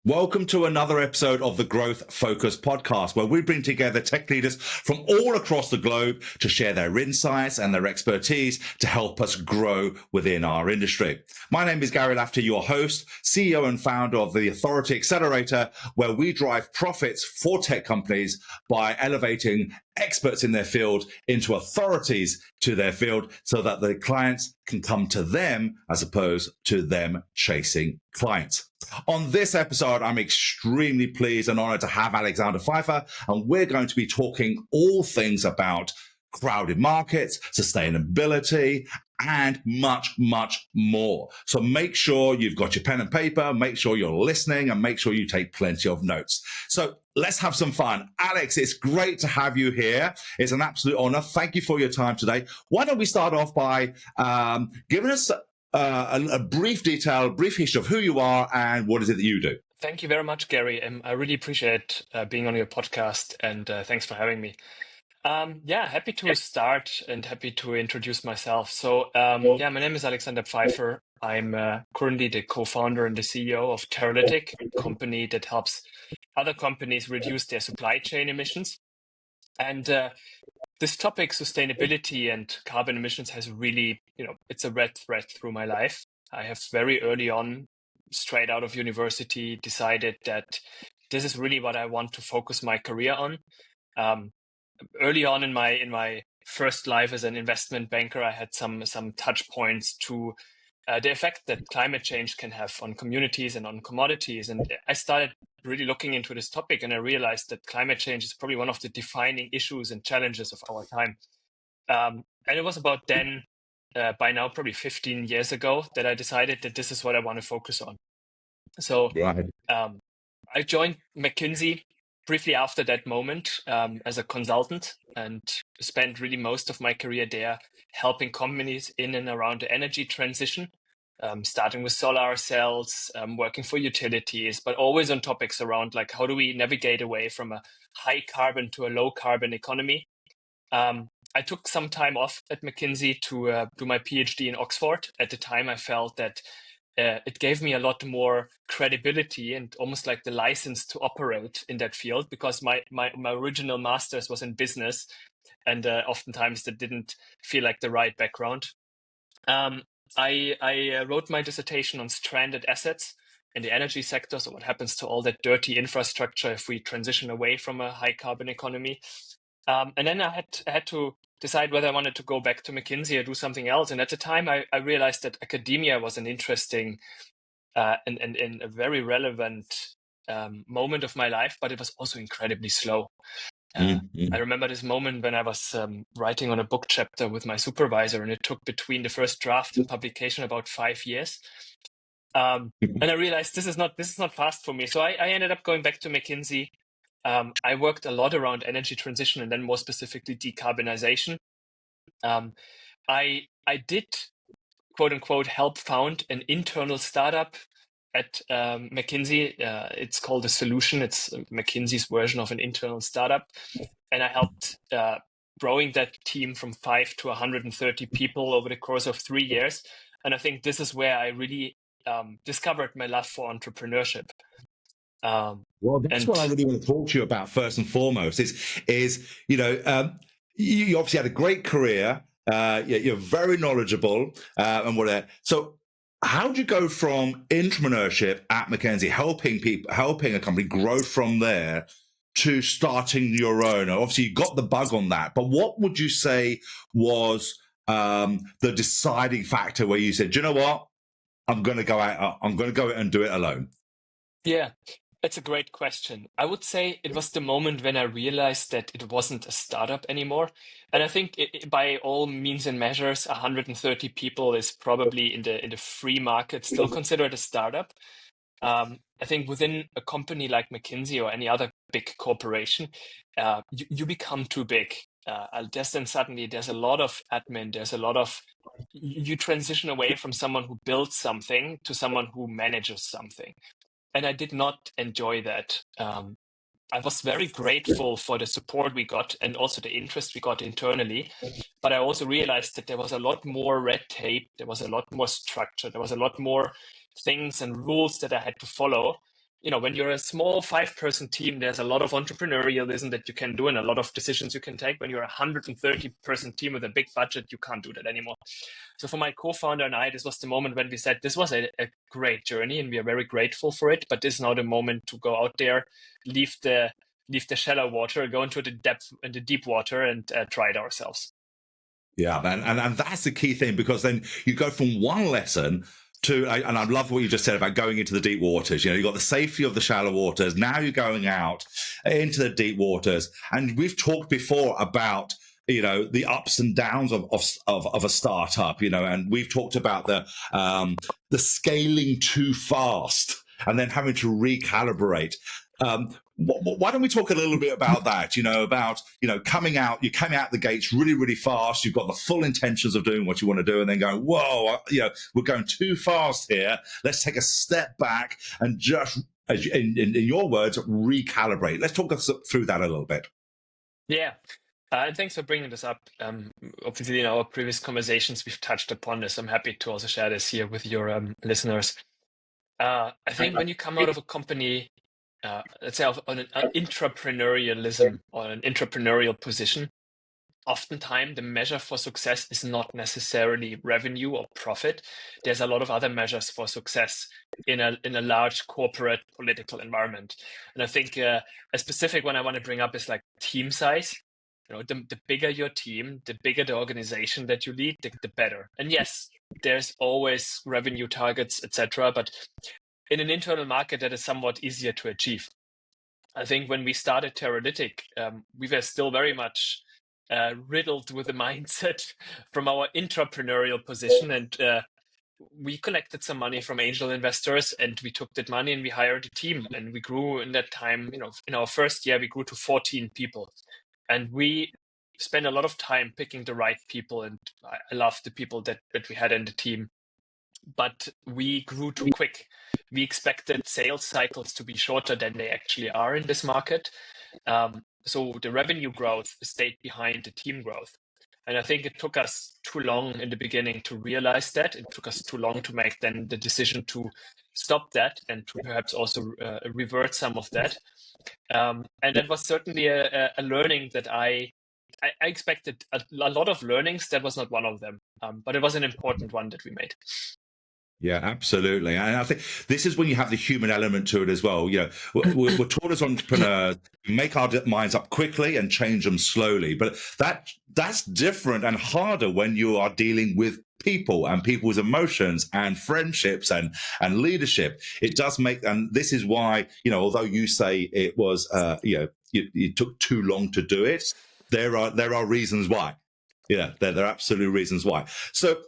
Welcome to another episode of the Growth Focus podcast, where we bring together tech leaders from all across the globe to share their insights and their expertise to help us grow within our industry. My name is Gary Lafferty, your host, CEO and founder of the Authority Accelerator, where we drive profits for tech companies by elevating experts in their field into authorities to their field so that the clients can come to them as opposed to them chasing clients. On this episode, I'm extremely pleased and honored to have Alexander Pfeiffer, and we're going to be talking all things about crowded markets, sustainability, and much, much more. So make sure you've got your pen and paper, make sure you're listening, and make sure you take plenty of notes. So let's have some fun. Alex, it's great to have you here. It's an absolute honor. Thank you for your time today. Why don't we start off by giving us a brief history of who you are and what is it that you do? Thank you very much, Gary. I really appreciate being on your podcast, and thanks for having me. Happy to start and happy to introduce myself. So, my name is Alexander Pfeiffer. I'm currently the co-founder and the CEO of Terralytiq, a company that helps other companies reduce their supply chain emissions. And this topic, sustainability and carbon emissions, has really, it's a red thread through my life. I have very early on, straight out of university, decided that this is really what I want to focus my career on. Early on in my first life as an investment banker, I had some touch points to the effect that climate change can have on communities and on commodities. And I started really looking into this topic, and I realized that climate change is probably one of the defining issues and challenges of our time. And it was about then, by now, probably 15 years ago, that I decided that this is what I want to focus on. So Right. I joined McKinsey briefly after that moment as a consultant, and spent really most of my career there helping companies in and around the energy transition, starting with solar cells, working for utilities, but always on topics around like how do we navigate away from a high carbon to a low carbon economy. I took some time off at McKinsey to do my PhD in Oxford. At the time, I felt that it gave me a lot more credibility and almost like the license to operate in that field, because my original master's was in business, and oftentimes that didn't feel like the right background. I wrote my dissertation on stranded assets in the energy sector. So what happens to all that dirty infrastructure if we transition away from a high carbon economy? And then I had to decide whether I wanted to go back to McKinsey or do something else. And at the time, I realized that academia was an interesting and a very relevant moment of my life, but it was also incredibly slow. I remember this moment when I was writing on a book chapter with my supervisor, and it took between the first draft and publication about 5 years. And I realized this is not fast for me. So I ended up going back to McKinsey. I worked a lot around energy transition, and then more specifically decarbonization. I did, quote unquote, help found an internal startup at McKinsey. It's called a solution. It's McKinsey's version of an internal startup. And I helped growing that team from 5 to 130 people over the course of 3 years. And I think this is where I really discovered my love for entrepreneurship. Well, that's what I really want to talk to you about first and foremost. You obviously had a great career. You're very knowledgeable and whatever. So, how did you go from entrepreneurship at McKinsey, helping a company grow from there, to starting your own? Obviously, you got the bug on that, but what would you say was the deciding factor where you said, "Do you know what? I'm going to go out. I'm going to go and do it alone." Yeah. It's a great question. I would say it was the moment when I realized that it wasn't a startup anymore. And I think by all means and measures, 130 people is probably in the free market still considered a startup. I think within a company like McKinsey or any other big corporation, you become too big. Then suddenly there's a lot of admin. There's a lot of you transition away from someone who builds something to someone who manages something. And I did not enjoy that. I was very grateful for the support we got and also the interest we got internally. But I also realized that there was a lot more red tape. There was a lot more structure. There was a lot more things and rules that I had to follow when you're a small 5-person team, there's a lot of entrepreneurialism that you can do and a lot of decisions you can take. When you're a 130-person team with a big budget, you can't do that anymore. So for my co-founder and I, this was the moment when we said this was a great journey and we are very grateful for it. But this is now the moment to go out there, leave the shallow water, go into the deep water, and try it ourselves. Yeah, and that's the key thing, because then you go from one lesson to, and I love what you just said about going into the deep waters. You've got the safety of the shallow waters. Now you're going out into the deep waters. And we've talked before about, the ups and downs of a startup, and we've talked about the scaling too fast and then having to recalibrate. Why don't we talk a little bit about that? Coming out, you came out the gates really, really fast. You've got the full intentions of doing what you want to do, and then going, whoa, we're going too fast here. Let's take a step back and just, in your words, recalibrate. Let's talk us through that a little bit. Yeah. And thanks for bringing this up. Obviously, in our previous conversations, we've touched upon this. I'm happy to also share this here with your listeners. I think when you come out of a company, let's say on an entrepreneurialism or an entrepreneurial position, oftentimes the measure for success is not necessarily revenue or profit. There's a lot of other measures for success in a large corporate political environment. And I think a specific one I want to bring up is like team size. The bigger your team, the bigger the organization that you lead, the better. And yes, there's always revenue targets, etc. But in an internal market, that is somewhat easier to achieve. I think when we started Terralytiq, we were still very much riddled with the mindset from our entrepreneurial position. And we collected some money from angel investors, and we took that money and we hired a team. And we grew in that time, in our first year, we grew to 14 people. And we spent a lot of time picking the right people. And I love the people that we had in the team. But we grew too quick. We expected sales cycles to be shorter than they actually are in this market. So the revenue growth stayed behind the team growth. And I think it took us too long in the beginning to realize that. It took us too long to make then the decision to stop that and to perhaps also revert some of that. And that was certainly a learning that I expected a lot of learnings. That was not one of them, but it was an important one that we made. Yeah, absolutely. And I think this is when you have the human element to it as well. We're taught as entrepreneurs, we make our minds up quickly and change them slowly. But that's different and harder when you are dealing with people and people's emotions and friendships and leadership. It does make, and this is why, although you say it was, it took too long to do it, there are reasons why. Yeah, there are absolute reasons why. So,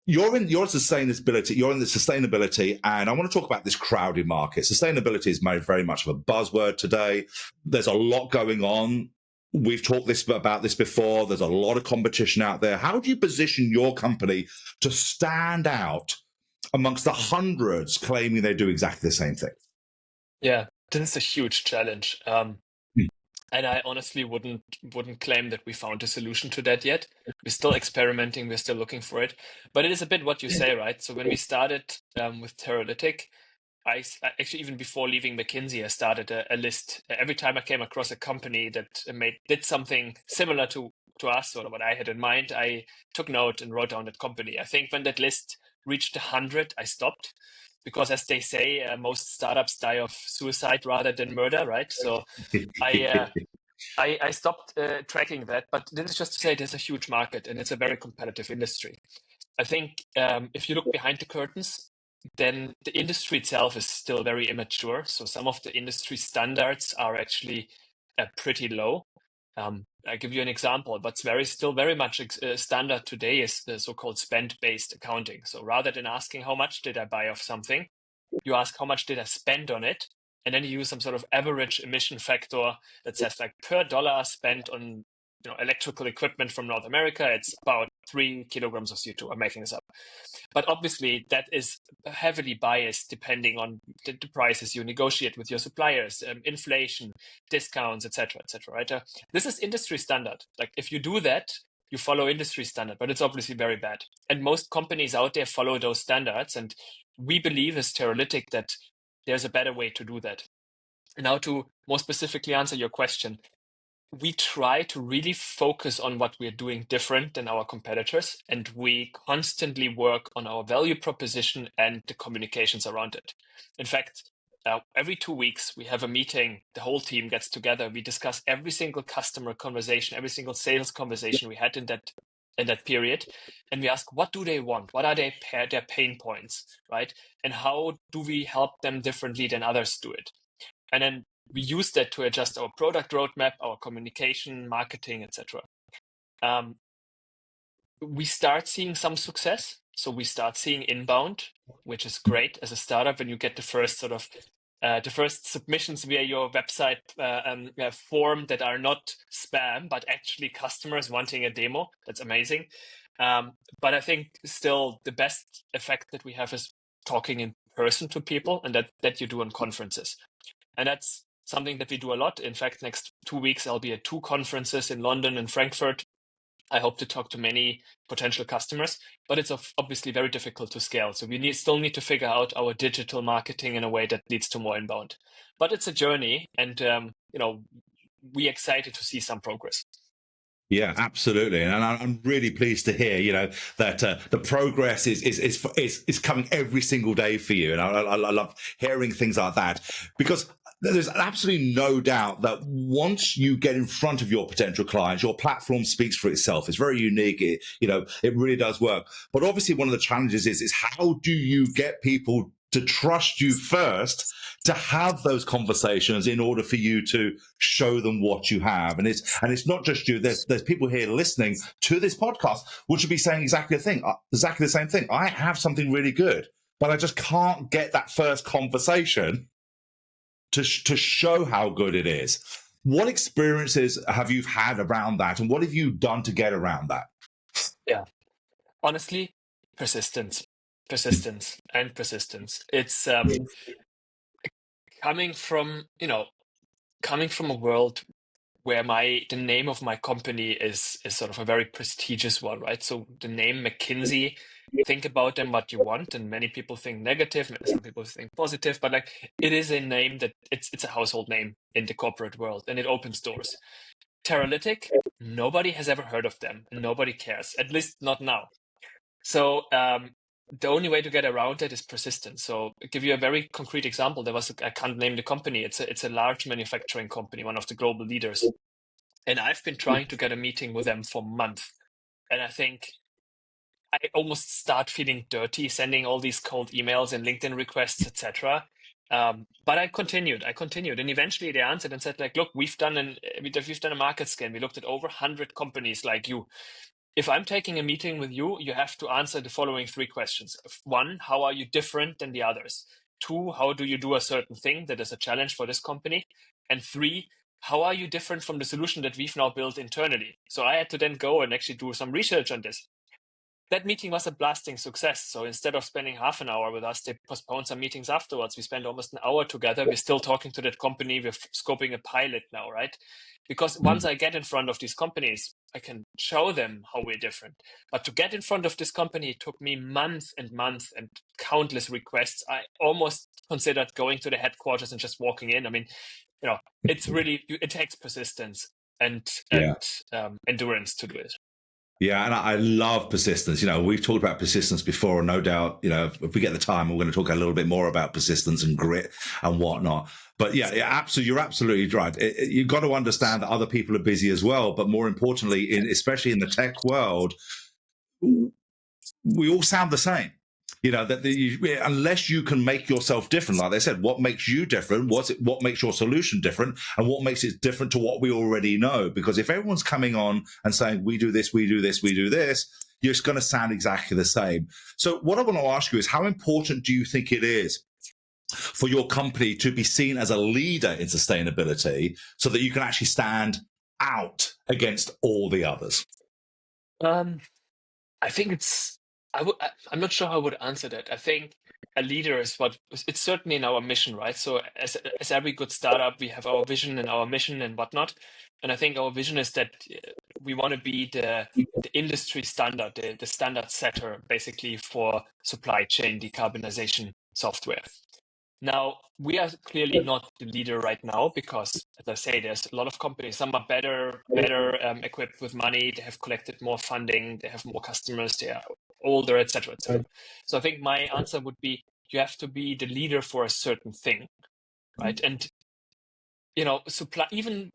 you're in the sustainability, and I want to talk about this crowded market. Sustainability is very much of a buzzword today. There's a lot going on. We've talked about this before. There's a lot of competition out there. How do you position your company to stand out amongst the hundreds claiming they do exactly the same thing? Yeah, this is a huge challenge. And I honestly wouldn't claim that we found a solution to that yet. We're still experimenting. We're still looking for it. But it is a bit what you say, right? So when we started with Terralytiq, I actually, even before leaving McKinsey, I started a list. Every time I came across a company that did something similar to us or what I had in mind, I took note and wrote down that company. I think when that list reached 100, I stopped. Because as they say, most startups die of suicide rather than murder, right? So I stopped tracking that. But this is just to say there's a huge market and it's a very competitive industry. I think if you look behind the curtains, then the industry itself is still very immature. So some of the industry standards are actually pretty low. I'll give you an example. What's still very much standard today is the so-called spend-based accounting. So rather than asking how much did I buy of something, you ask how much did I spend on it, and then you use some sort of average emission factor that says like per dollar spent on electrical equipment from North America, it's about 3 kilograms of CO2. I'm making this up. But obviously that is heavily biased depending on the prices you negotiate with your suppliers, inflation, discounts, etc., right? This is industry standard. Like if you do that, you follow industry standard, but it's obviously very bad. And most companies out there follow those standards. And we believe as Terralytiq that there's a better way to do that. And now to more specifically answer your question, we try to really focus on what we're doing different than our competitors, and we constantly work on our value proposition and the communications around it. In fact, every 2 weeks we have a meeting, the whole team gets together, we discuss every single customer conversation, every single sales conversation we had in that period, and we ask, what do they want, what are their pain points, right? And how do we help them differently than others do it? And then we use that to adjust our product roadmap, our communication, marketing, etc. We start seeing some success. So we start seeing inbound, which is great as a startup when you get the first the first submissions via your website form that are not spam, but actually customers wanting a demo. That's amazing. But I think still the best effect that we have is talking in person to people, and that you do on conferences. And that's something that we do a lot. In fact, next 2 weeks, I'll be at 2 conferences in London and Frankfurt. I hope to talk to many potential customers, but it's obviously very difficult to scale. So we still need to figure out our digital marketing in a way that leads to more inbound. But it's a journey, and we're excited to see some progress. Yeah, absolutely, and I'm really pleased to hear, that the progress is coming every single day for you, and I love hearing things like that, because there's absolutely no doubt that once you get in front of your potential clients, your platform speaks for itself. It's very unique. It really does work. But obviously, one of the challenges is how do you get people to trust you first, to have those conversations in order for you to show them what you have. And it's not just you. There's people here listening to this podcast which should be saying exactly the same thing. I have something really good, but I just can't get that first conversation to show how good it is. What experiences have you had around that, and what have you done to get around that? Yeah, honestly, persistence. It's coming from a world where the name of my company is sort of a very prestigious one, right? So the name McKinsey, think about them what you want, and many people think negative, some people think positive, but it is a name that it's a household name in the corporate world, and it opens doors. Terralytiq, nobody has ever heard of them, and nobody cares, at least not now. So the only way to get around it is persistence. So I'll give you a very concrete example. I can't name the company. It's a large manufacturing company, one of the global leaders. And I've been trying to get a meeting with them for months. And I think I almost start feeling dirty sending all these cold emails and LinkedIn requests, etc. But I continued, and eventually they answered and said, look, we've done a market scan. We looked at over 100 companies like you. If I'm taking a meeting with you, you have to answer the following 3 questions. 1, how are you different than the others? 2, how do you do a certain thing that is a challenge for this company? And 3, how are you different from the solution that we've now built internally? So I had to then go and actually do some research on this. That meeting was a blasting success. So instead of spending half an hour with us, they postponed some meetings afterwards. We spent almost an hour together. We're still talking to that company. We're scoping a pilot now, right? Because once I get in front of these companies, I can show them how we're different. But to get in front of this company, it took me months and months and countless requests. I almost considered going to the headquarters and just walking in. I mean, it's really, it takes persistence and endurance to do it. Yeah, and I love persistence. We've talked about persistence before, and no doubt, if we get the time, we're going to talk a little bit more about persistence and grit and whatnot. But yeah, you're absolutely right. You've got to understand that other people are busy as well. But more importantly, especially in the tech world, we all sound the same. Unless you can make yourself different, like they said, what makes you different? What makes your solution different? And what makes it different to what we already know? Because if everyone's coming on and saying, we do this, we do this, we do this, you're just going to sound exactly the same. So what I want to ask you is, how important do you think it is for your company to be seen as a leader in sustainability so that you can actually stand out against all the others? I think I'm not sure how I would answer that. I think a leader is it's certainly in our mission, right? So as every good startup, we have our vision and our mission and whatnot. And I think our vision is that we want to be the industry standard, the standard setter, basically, for supply chain decarbonization software. Now, we are clearly not the leader right now because, as I say, there's a lot of companies. Some are better equipped with money. They have collected more funding. They have more customers. They are older, etc., etc. So I think my answer would be you have to be the leader for a certain thing, right? And supply, even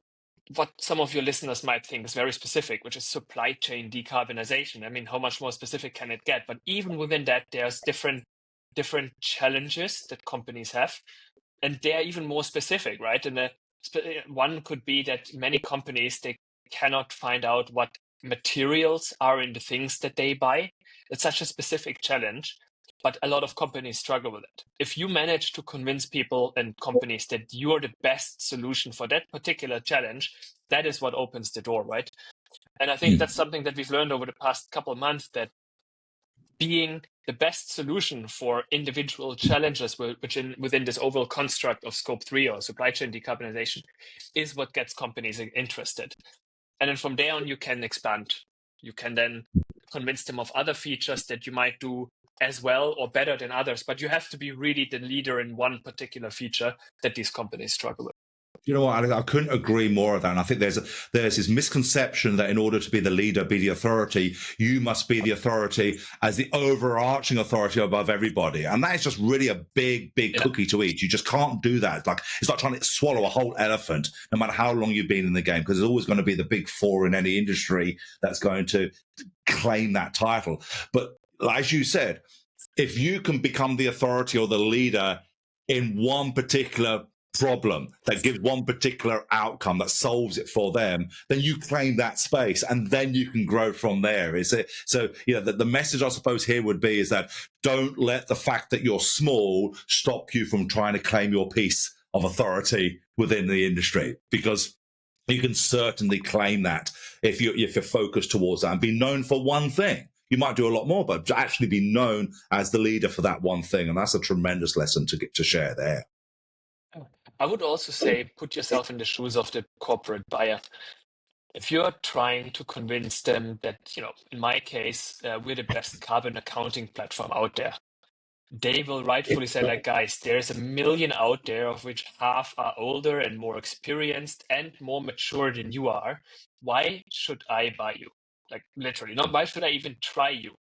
what some of your listeners might think is very specific, which is supply chain decarbonization. I mean, how much more specific can it get? But even within that, there's different challenges that companies have, and they are even more specific, right? And one could be that many companies, they cannot find out what materials are in the things that they buy. It's such a specific challenge, but a lot of companies struggle with it. If you manage to convince people and companies that you're the best solution for that particular challenge, that is what opens the door, right? And I think that's something that we've learned over the past couple of months, that being the best solution for individual challenges within this overall construct of scope 3 or supply chain decarbonization is what gets companies interested. And then from there on, you can expand. You can then convince them of other features that you might do as well or better than others, but you have to be really the leader in one particular feature that these companies struggle with. You know what, Alex, I couldn't agree more of that. And I think there's this misconception that in order to be the leader, be the authority, you must be the authority as the overarching authority above everybody. And that is just really a big cookie to eat. You just can't do that. It's like trying to swallow a whole elephant, no matter how long you've been in the game, because there's always going to be the big four in any industry that's going to claim that title. But as you said, if you can become the authority or the leader in one particular problem that gives one particular outcome that solves it for them, then you claim that space and then you can grow from there. Is it? So, the message I suppose here would be is that don't let the fact that you're small stop you from trying to claim your piece of authority within the industry, because you can certainly claim that if you're focused towards that and be known for one thing. You might do a lot more, but actually be known as the leader for that one thing. And that's a tremendous lesson to get to share there. I would also say, put yourself in the shoes of the corporate buyer. If you're trying to convince them that, in my case, we're the best carbon accounting platform out there, they will rightfully say, like, guys, there's 1 million out there, of which half are older and more experienced and more mature than you are. Why should I buy you? Like, literally, not why should I even try you?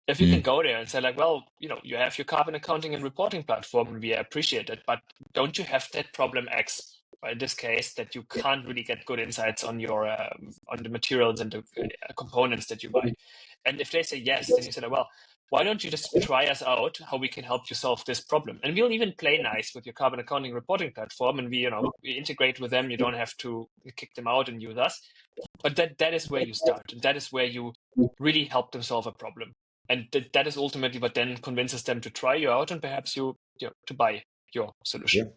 If you can go there and say, like, well, you have your carbon accounting and reporting platform, and we appreciate it, but don't you have that problem X, in this case, that you can't really get good insights on your on the materials and the components that you buy? And if they say yes, then you say, well, why don't you just try us out how we can help you solve this problem? And we'll even play nice with your carbon accounting reporting platform, and we integrate with them. You don't have to kick them out and use us. But that is where you start. That is where you really help them solve a problem. And that is ultimately what then convinces them to try you out and perhaps to buy your solution.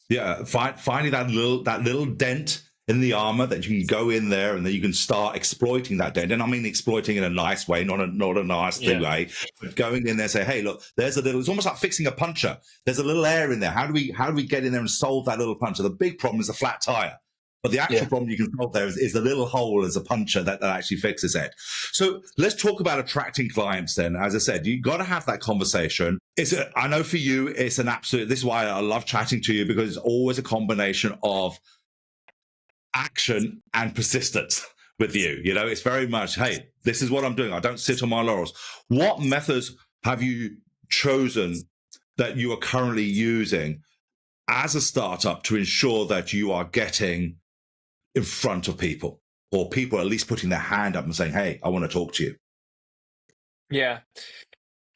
Yeah, finding that little dent in the armor that you can go in there and then you can start exploiting that dent. And I mean exploiting in a nice way, not a nasty way, but going in there and say, hey, look, there's a little, it's almost like fixing a puncture. There's a little air in there. How do we get in there and solve that little puncture? The big problem is the flat tire. But the actual problem you can solve there is the little hole as a puncher that actually fixes it. So let's talk about attracting clients then. As I said, you've got to have that conversation. I know for you, it's an absolute, this is why I love chatting to you, because it's always a combination of action and persistence with you. It's very much, hey, this is what I'm doing. I don't sit on my laurels. What methods have you chosen that you are currently using as a startup to ensure that you are getting in front of people, or people at least putting their hand up and saying, hey, I want to talk to you? Yeah,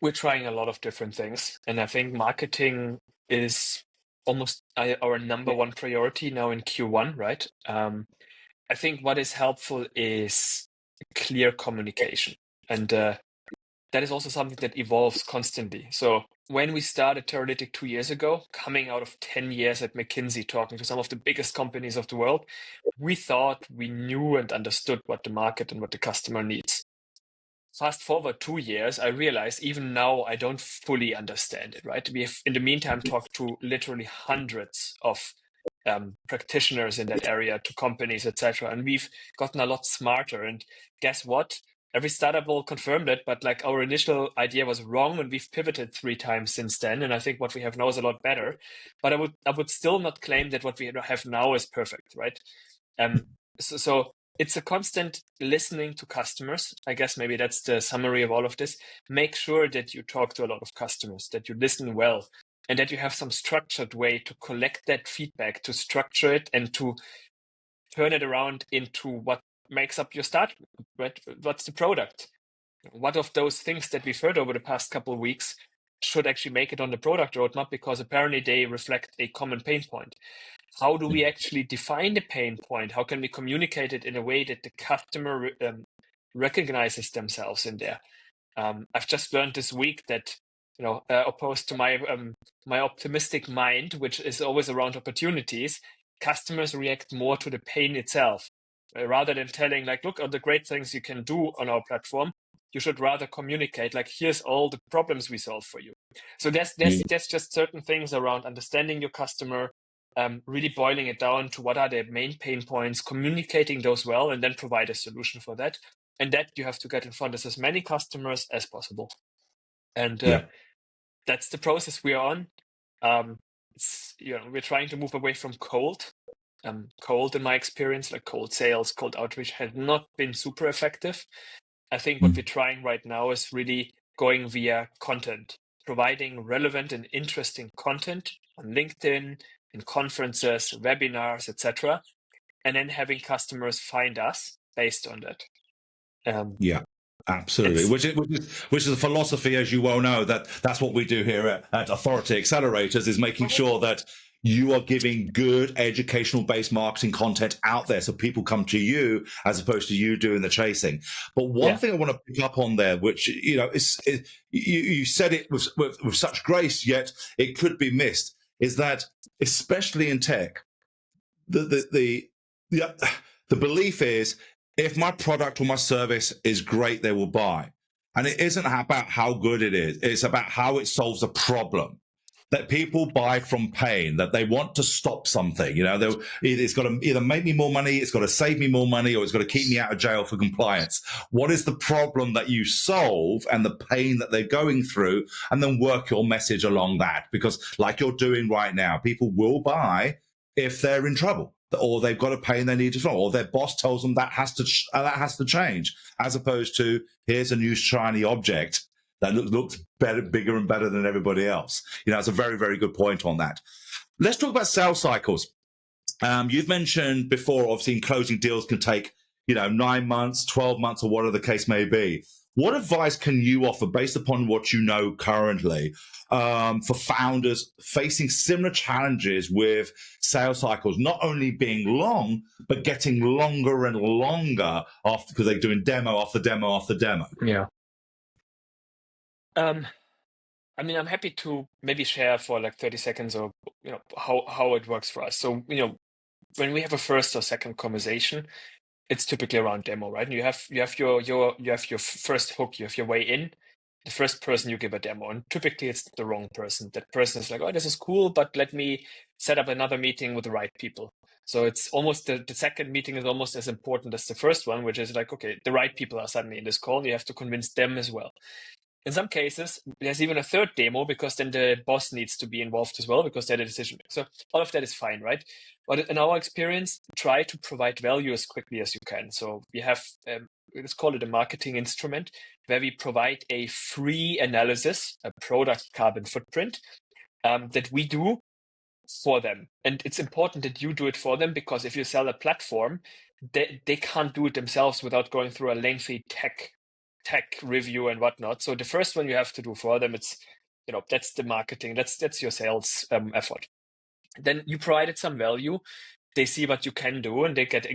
we're trying a lot of different things. And I think marketing is almost our number one priority now in Q1, right? I think what is helpful is clear communication. And that is also something that evolves constantly. So when we started Terralytiq 2 years ago, coming out of 10 years at McKinsey, talking to some of the biggest companies of the world, we thought we knew and understood what the market and what the customer needs. Fast forward 2 years, I realize even now I don't fully understand it, right? We have, in the meantime, talked to literally hundreds of practitioners in that area, to companies, etc. And we've gotten a lot smarter. And guess what? every startup will confirm that, but like our initial idea was wrong, and we've pivoted 3 times since then. And I think what we have now is a lot better. But I would still not claim that what we have now is perfect, right? So it's a constant listening to customers. I guess maybe that's the summary of all of this. Make sure that you talk to a lot of customers, that you listen well, and that you have some structured way to collect that feedback, to structure it, and to turn it around into what makes up your start, right? What's the product? What of those things that we've heard over the past couple of weeks should actually make it on the product roadmap, because apparently they reflect a common pain point? How do we actually define the pain point? How can we communicate it in a way that the customer recognizes themselves in there? I've just learned this week that, opposed to my optimistic mind, which is always around opportunities, customers react more to the pain itself, rather than telling like, look, all the great things you can do on our platform. You should rather communicate like, here's all the problems we solve for you. So there's just certain things around understanding your customer, really boiling it down to what are their main pain points, communicating those well, and then provide a solution for that. And that you have to get in front of as many customers as possible. And that's the process we are on. We're trying to move away from cold. Cold, in my experience, like cold sales, cold outreach, has not been super effective. I think what we're trying right now is really going via content, providing relevant and interesting content on LinkedIn, in conferences, webinars, etc., and then having customers find us based on that. Absolutely, which is a philosophy, as you well know, that's what we do here at Authority Accelerators, is making sure that you are giving good educational-based marketing content out there, so people come to you as opposed to you doing the chasing. But one thing I want to pick up on there, which you said it with such grace, yet it could be missed, is that especially in tech, the belief is, if my product or my service is great, they will buy. And it isn't about how good it is. It's about how it solves a problem. That people buy from pain, that they want to stop something. It's got to either make me more money, it's got to save me more money, or it's got to keep me out of jail for compliance. What is the problem that you solve and the pain that they're going through? And then work your message along that. Because like you're doing right now, people will buy if they're in trouble, or they've got a pain they need to solve, or their boss tells them that has to change, as opposed to, here's a new shiny object that looks better, bigger and better than everybody else. It's a very, very good point on that. Let's talk about sales cycles. You've mentioned before, obviously, closing deals can take 9 months, 12 months, or whatever the case may be. What advice can you offer, based upon what you know currently, for founders facing similar challenges with sales cycles, not only being long, but getting longer and longer because they're doing demo after demo after demo? Yeah. I'm happy to maybe share for like 30 seconds or how it works for us. So when we have a first or second conversation, it's typically around demo, right? And you have your first hook, you have your way in. The first person you give a demo, and typically it's the wrong person. That person is like, oh, this is cool, but let me set up another meeting with the right people. So it's almost the second meeting is almost as important as the first one, which is like, okay, the right people are suddenly in this call, and you have to convince them as well. In some cases, there's even a third demo, because then the boss needs to be involved as well, because they're the decision maker. So all of that is fine, right? But in our experience, try to provide value as quickly as you can. So we have, let's call it a marketing instrument, where we provide a free analysis, a product carbon footprint, that we do for them. And it's important that you do it for them, because if you sell a platform, they can't do it themselves without going through a lengthy tech review and whatnot. So the first one you have to do for them, it's that's the marketing, that's your sales effort. Then you provided some value, they see what you can do, and they get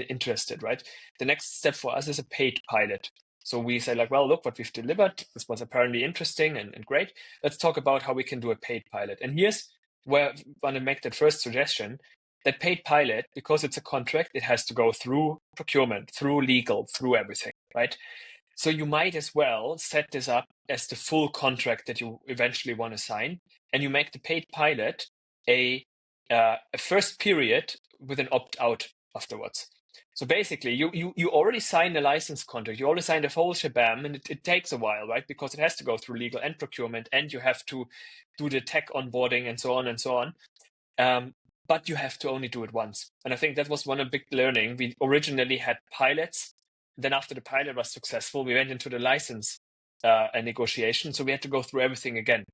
interested, right? The next step for us is a paid pilot. So we say like, well, look what we've delivered, this was apparently interesting and great, let's talk about how we can do a paid pilot. And here's where I want to make that first suggestion. That paid pilot, because it's a contract, it has to go through procurement, through legal, through everything, right? So you might as well set this up as the full contract that you eventually want to sign, and you make the paid pilot a first period with an opt-out afterwards. So basically, you already signed a license contract, you already signed a whole shabam, and it takes a while, right? Because it has to go through legal and procurement, and you have to do the tech onboarding and so on and so on. But you have to only do it once. And I think that was one of big learning. We originally had pilots. Then after the pilot was successful, we went into the license negotiation. So we had to go through everything again.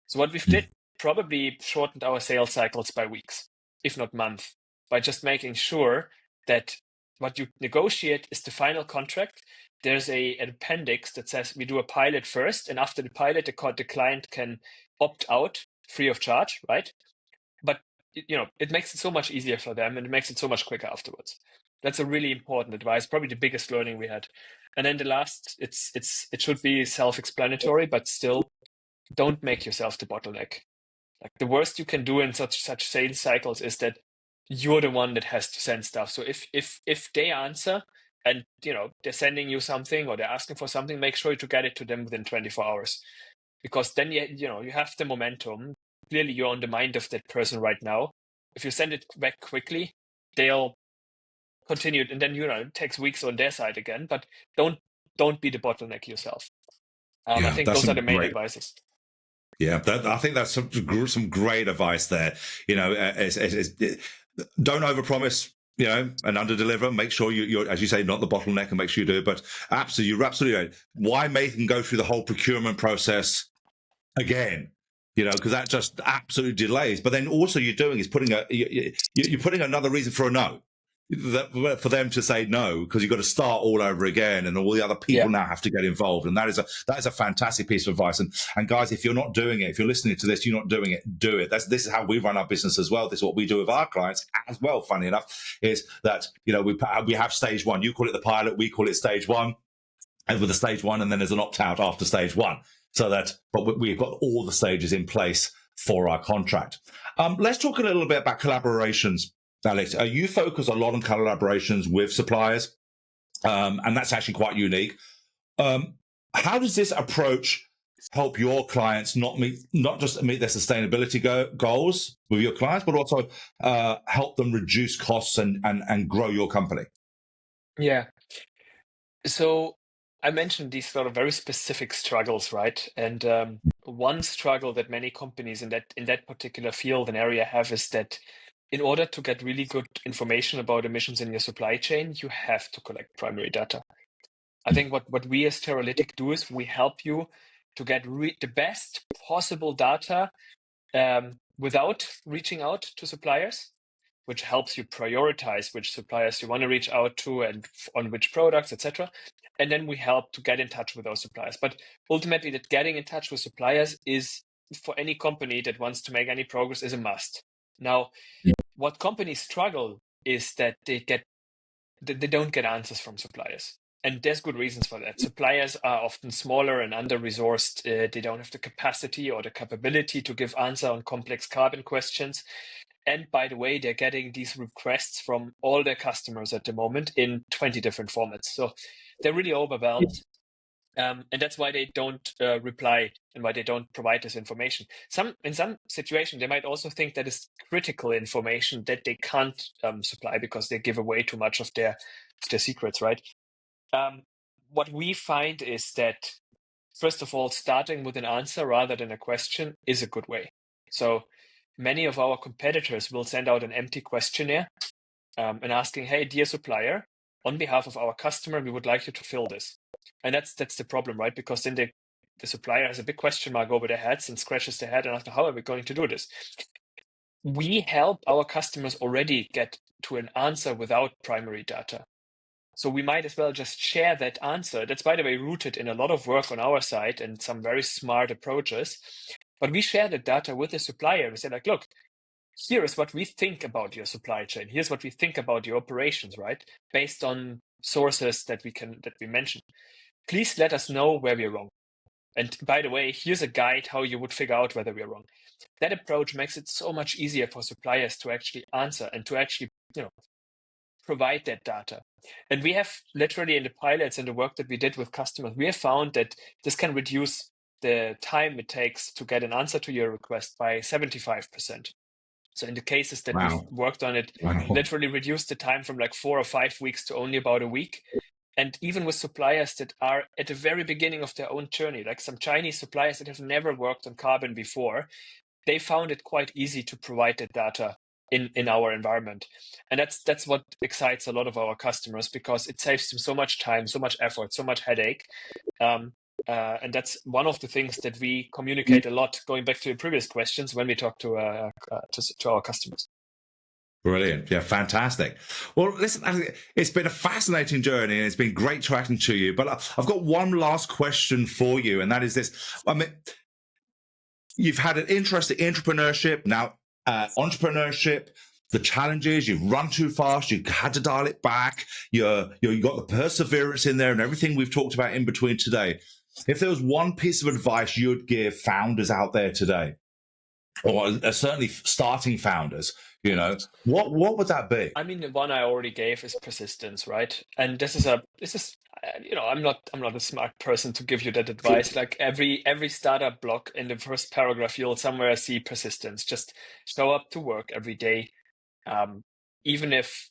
So what we've did probably shortened our sales cycles by weeks, if not months, by just making sure that what you negotiate is the final contract. There's an appendix that says we do a pilot first, and after the pilot, the client can opt out free of charge, right? But it makes it so much easier for them, and it makes it so much quicker afterwards. That's a really important advice, probably the biggest learning we had. And then the last, it should be self-explanatory, but still, don't make yourself the bottleneck. Like the worst you can do in such sales cycles is that you're the one that has to send stuff. So if they answer and they're sending you something or they're asking for something, make sure to get it to them within 24 hours, because then you have the momentum. Clearly, you're on the mind of that person right now. If you send it back quickly, they'll continue, and then it takes weeks on their side again. But don't be the bottleneck yourself. I think those are the main advices. Yeah, I think that's some great advice there. Don't overpromise, and underdeliver. Make sure you're, as you say, not the bottleneck, and make sure you do it. But you're absolutely right. Why make them go through the whole procurement process again? Because that just absolutely delays. But then also you're doing is you're putting another reason for a no. For them to say no, because you've got to start all over again, and all the other people now have to get involved. And that is a fantastic piece of advice. And guys, if you're not doing it, if you're listening to this, you're not doing it, do it. This is how we run our business as well. This is what we do with our clients as well. Funny enough, is that we have stage one. You call it the pilot, we call it stage one, and with the stage one, and then there's an opt out after stage one. But we've got all the stages in place for our contract. Let's talk a little bit about collaborations. Alex, you focus a lot on collaborations with suppliers, and that's actually quite unique. How does this approach help your clients not just meet their sustainability goals with your clients, but also help them reduce costs and grow your company? Yeah. So I mentioned these sort of very specific struggles, right? And one struggle that many companies in that particular field and area have is that in order to get really good information about emissions in your supply chain, you have to collect primary data. I think what we as Terralytiq do is we help you to get the best possible data without reaching out to suppliers, which helps you prioritize which suppliers you want to reach out to and on which products, etc. And then we help to get in touch with those suppliers. But ultimately, that getting in touch with suppliers is, for any company that wants to make any progress, is a must. Now, what companies struggle is that they don't get answers from suppliers. And there's good reasons for that. Suppliers are often smaller and under-resourced. They don't have the capacity or the capability to give answer on complex carbon questions. And by the way, they're getting these requests from all their customers at the moment in 20 different formats. So they're really overwhelmed. And that's why they don't reply and why they don't provide this information. In some situations, they might also think that it's critical information that they can't supply because they give away too much of their secrets, right? What we find is that, first of all, starting with an answer rather than a question is a good way. So many of our competitors will send out an empty questionnaire and asking, hey, dear supplier, on behalf of our customer, we would like you to fill this. And that's the problem, right? Because then the supplier has a big question mark over their heads and scratches their head and asks, how are we going to do this? We help our customers already get to an answer without primary data. So we might as well just share that answer. That's, by the way, rooted in a lot of work on our side and some very smart approaches. But we share the data with the supplier. We say, like, look, here is what we think about your supply chain. Here's what we think about your operations, right? Based on sources that we mentioned. Please let us know where we're wrong. And by the way, here's a guide how you would figure out whether we're wrong. That approach makes it so much easier for suppliers to actually answer and to actually, provide that data. And we have literally, in the pilots and the work that we did with customers, we have found that this can reduce the time it takes to get an answer to your request by 75%. So in the cases that we've Wow. worked on it, Wow. literally reduced the time from like 4 or 5 weeks to only about a week. And even with suppliers that are at the very beginning of their own journey, like some Chinese suppliers that have never worked on carbon before, they found it quite easy to provide the data in our environment. And that's what excites a lot of our customers, because it saves them so much time, so much effort, so much headache. And that's one of the things that we communicate a lot, going back to your previous questions, when we talk to our customers. Brilliant. Yeah, fantastic. Well, listen, it's been a fascinating journey and it's been great chatting to you. But I've got one last question for you, and that is this. I mean, you've had an interest in entrepreneurship, now entrepreneurship, the challenges, you've run too fast, you had to dial it back, you got the perseverance in there and everything we've talked about in between today. If there was one piece of advice you'd give founders out there today, or certainly starting founders, what would that be? I mean, the one I already gave is persistence, right? And this is I'm not a smart person to give you that advice. Like every startup blog, in the first paragraph, you'll somewhere see persistence. Just show up to work every day, even if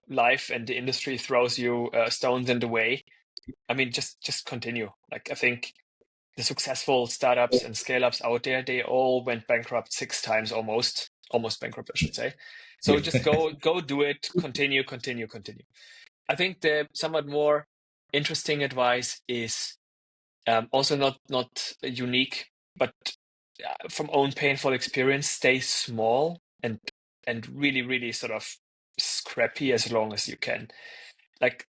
life and the industry throws you stones in the way. I mean, just continue. Like, I think the successful startups and scale-ups out there, they all went bankrupt 6 times, almost bankrupt, I should say. So Yeah. just go do it, continue. I think the somewhat more interesting advice is also not unique, but from own painful experience, stay small and really sort of scrappy as long as you can. Like,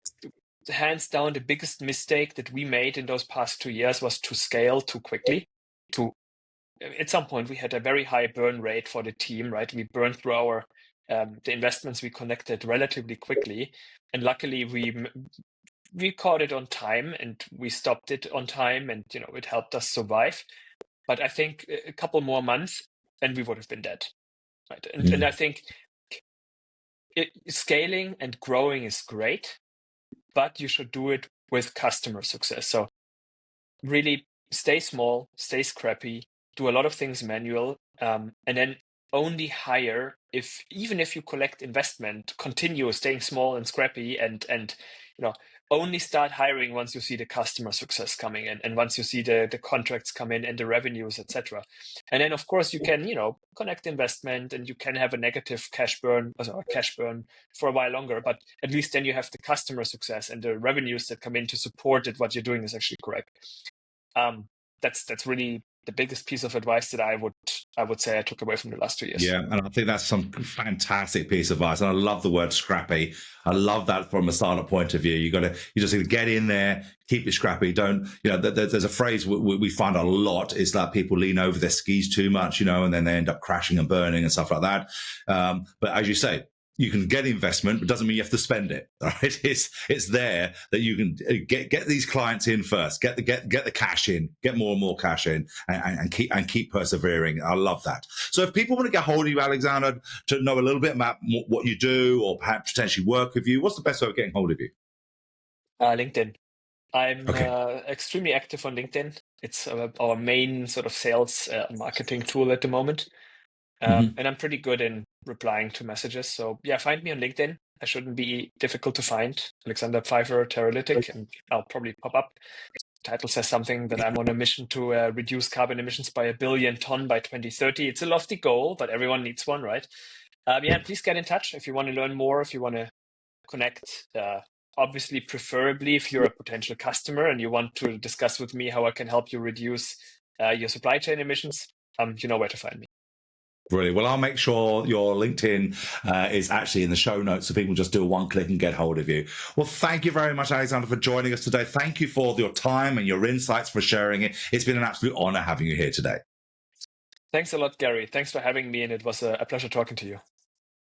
hands down, the biggest mistake that we made in those past 2 years was to scale too quickly. At some point, we had a very high burn rate for the team, right? We burned through our the investments we connected relatively quickly, and luckily we caught it on time and we stopped it on time, and it helped us survive. But I think a couple more months and we would have been dead, right? And I think scaling and growing is great, but you should do it with customer success. So really stay small, stay scrappy, do a lot of things manual, and then only hire even if you collect investment, continue staying small and scrappy, and only start hiring once you see the customer success coming in, and once you see the contracts come in and the revenues, etc. And then of course you can connect investment, and you can have a negative cash burn for a while longer, but at least then you have the customer success and the revenues that come in to support that what you're doing is actually correct. That's really the biggest piece of advice that I would say I took away from the last 2 years. Yeah, and I think that's some fantastic piece of advice. And I love the word scrappy. I love that from a startup point of view. You just need to get in there, keep it scrappy. Don't, there's a phrase we find a lot is that people lean over their skis too much, and then they end up crashing and burning and stuff like that. But as you say, you can get investment, but doesn't mean you have to spend it. Right? It's there that you can get these clients in first, get the cash in, get more and more cash in, and keep persevering. I love that. So if people want to get hold of you, Alexander, to know a little bit about what you do, or perhaps potentially work with you, what's the best way of getting hold of you? LinkedIn. I'm Okay. extremely active on LinkedIn. It's our main sort of sales marketing tool at the moment. And I'm pretty good in replying to messages. So yeah, find me on LinkedIn. I shouldn't be difficult to find. Alexander Pfeiffer, Terralytiq, and I'll probably pop up. The title says something that I'm on a mission to reduce carbon emissions by 1 billion ton by 2030. It's a lofty goal, but everyone needs one, right? Please get in touch if you want to learn more, if you want to connect. Obviously, preferably if you're a potential customer and you want to discuss with me how I can help you reduce your supply chain emissions, you know where to find me. Brilliant. Well, I'll make sure your LinkedIn is actually in the show notes so people just do a one click and get hold of you. Well, thank you very much, Alexander, for joining us today. Thank you for your time and your insights, for sharing it. It's been an absolute honor having you here today. Thanks a lot, Gary. Thanks for having me, and it was a pleasure talking to you.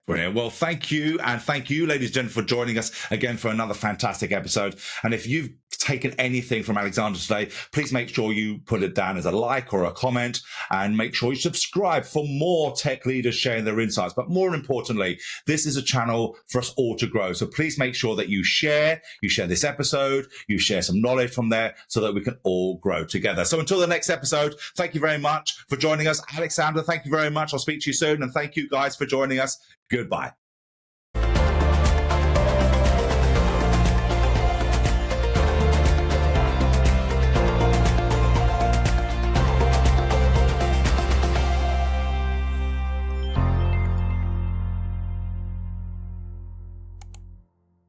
Brilliant. Well, thank you. And thank you, ladies and gentlemen, for joining us again for another fantastic episode. And if you've taken anything from Alexander today, please make sure you put it down as a like or a comment, and make sure you subscribe for more tech leaders sharing their insights. But more importantly, this is a channel for us all to grow. So please make sure that you share this episode, you share some knowledge from there so that we can all grow together. So until the next episode, thank you very much for joining us. Alexander, thank you very much. I'll speak to you soon. And thank you guys for joining us. Goodbye.